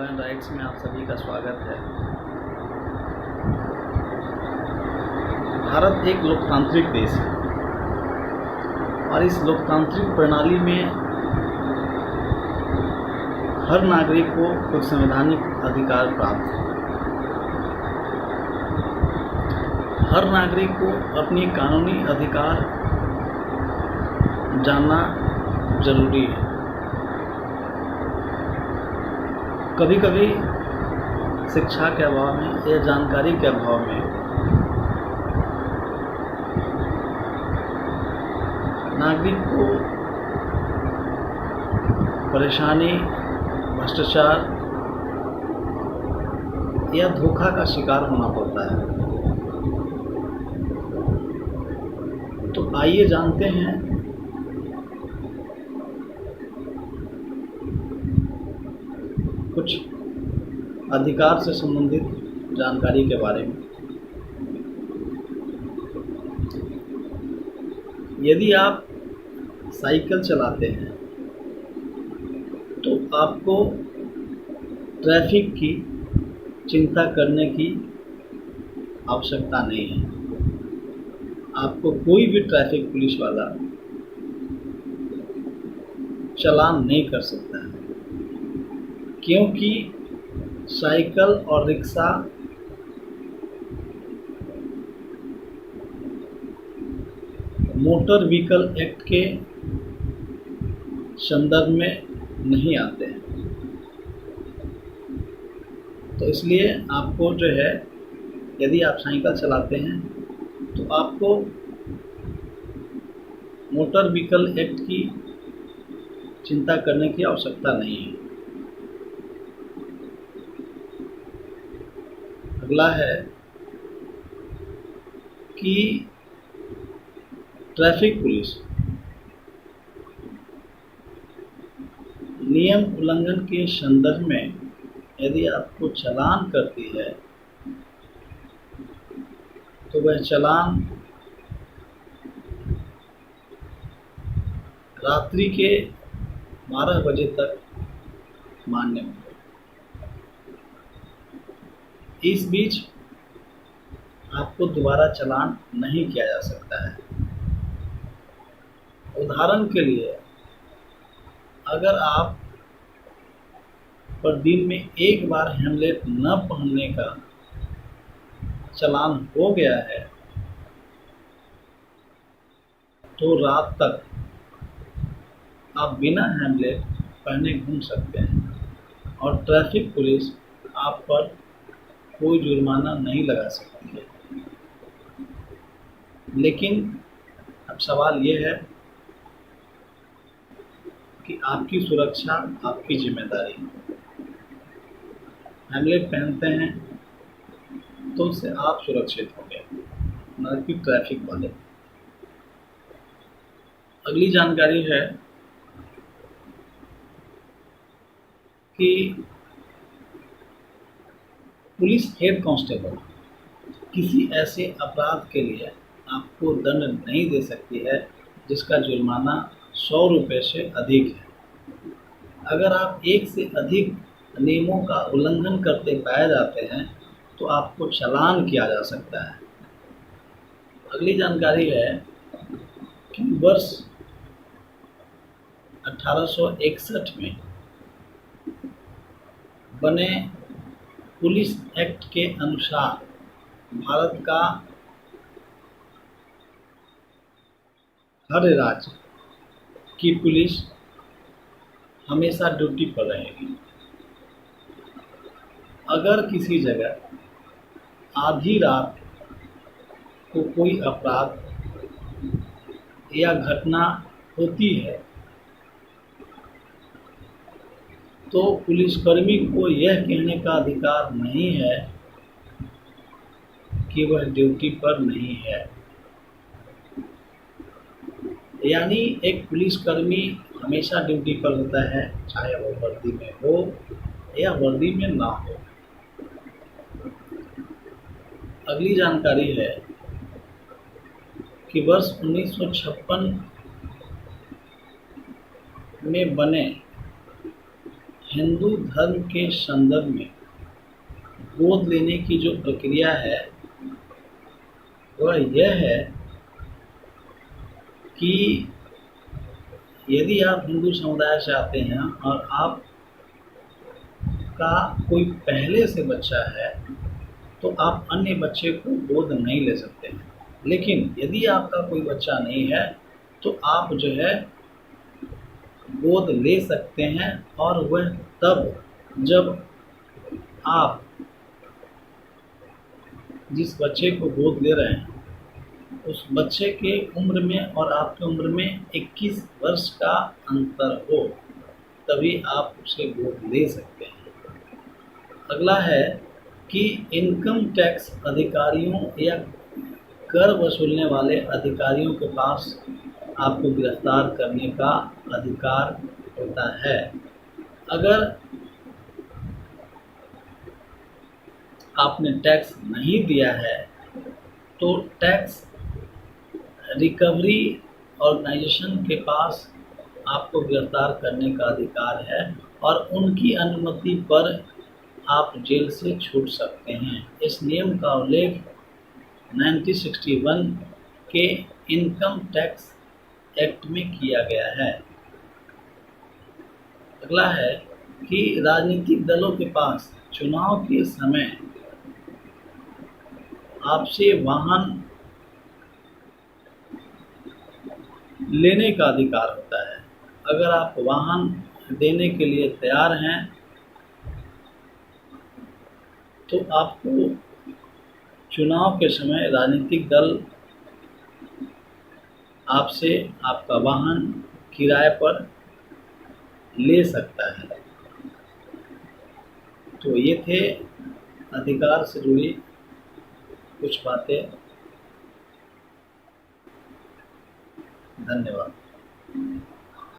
Law and rights में आप सभी का स्वागत है। भारत एक लोकतांत्रिक देश है और इस लोकतांत्रिक प्रणाली में हर नागरिक को कुछ संवैधानिक अधिकार प्राप्त है। हर नागरिक को अपनी कानूनी अधिकार जानना जरूरी है। कभी कभी शिक्षा के अभाव में या जानकारी के अभाव में नागरिक को परेशानी, भ्रष्टाचार या धोखा का शिकार होना पड़ता है। तो आइए जानते हैं कुछ अधिकार से संबंधित जानकारी के बारे में। यदि आप साइकिल चलाते हैं तो आपको ट्रैफिक की चिंता करने की आवश्यकता नहीं है। आपको कोई भी ट्रैफिक पुलिस वाला चालान नहीं कर सकता है, क्योंकि साइकिल और रिक्शा मोटर व्हीकल एक्ट के संदर्भ में नहीं आते हैं। तो इसलिए आपको जो है, यदि आप साइकिल चलाते हैं तो आपको मोटर व्हीकल एक्ट की चिंता करने की आवश्यकता नहीं है। अगला है कि ट्रैफिक पुलिस नियम उल्लंघन के संदर्भ में यदि आपको चालान करती है तो वह चालान रात्रि के 12 बजे तक मान्य होगा। इस बीच आपको दोबारा चालान नहीं किया जा सकता है। उदाहरण के लिए, अगर आप पर दिन में एक बार हेलमेट न पहनने का चालान हो गया है तो रात तक आप बिना हेलमेट पहने घूम सकते हैं और ट्रैफिक पुलिस आप पर कोई जुर्माना नहीं लगा सकती है। लेकिन अब सवाल ये है कि आपकी सुरक्षा आपकी जिम्मेदारी है। हेलमेट पहनते हैं तो उससे आप सुरक्षित होंगे, न कि ट्रैफिक वाले। अगली जानकारी है कि पुलिस हेड कांस्टेबल किसी ऐसे अपराध के लिए आपको दंड नहीं दे सकती है जिसका जुर्माना 100 रुपये से अधिक है। अगर आप एक से अधिक नियमों का उल्लंघन करते पाए जाते हैं तो आपको चालान किया जा सकता है। अगली जानकारी है कि वर्ष 1861 में बने पुलिस एक्ट के अनुसार भारत का हर राज्य की पुलिस हमेशा ड्यूटी पर रहेगी। अगर किसी जगह आधी रात को कोई अपराध या घटना होती है तो पुलिसकर्मी को यह कहने का अधिकार नहीं है कि वह ड्यूटी पर नहीं है। यानी एक पुलिसकर्मी हमेशा ड्यूटी पर होता है, चाहे वो वर्दी में हो या वर्दी में ना हो। अगली जानकारी है कि वर्ष 1956 में बने हिंदू धर्म के संदर्भ में गोद लेने की जो प्रक्रिया है वह यह है कि यदि आप हिंदू समुदाय से आते हैं और आपका कोई पहले से बच्चा है तो आप अन्य बच्चे को गोद नहीं ले सकते हैं। लेकिन यदि आपका कोई बच्चा नहीं है तो आप जो है गोद ले सकते हैं, और वह तब जब आप जिस बच्चे को गोद ले रहे हैं उस बच्चे के उम्र में और आपके उम्र में 21 वर्ष का अंतर हो, तभी आप उसे गोद ले सकते हैं। अगला है कि इनकम टैक्स अधिकारियों या कर वसूलने वाले अधिकारियों के पास आपको गिरफ्तार करने का अधिकार होता है। अगर आपने टैक्स नहीं दिया है तो टैक्स रिकवरी ऑर्गेनाइजेशन के पास आपको गिरफ्तार करने का अधिकार है, और उनकी अनुमति पर आप जेल से छूट सकते हैं। इस नियम का उल्लेख 1961 के इनकम टैक्स एक्ट में किया गया है। अगला है कि राजनीतिक दलों के पास चुनाव के समय आपसे वाहन लेने का अधिकार होता है। अगर आप वाहन देने के लिए तैयार हैं तो आपको चुनाव के समय राजनीतिक दल आपसे आपका वाहन किराए पर ले सकता है। तो ये थे अधिकार से जुड़ी कुछ बातें। धन्यवाद।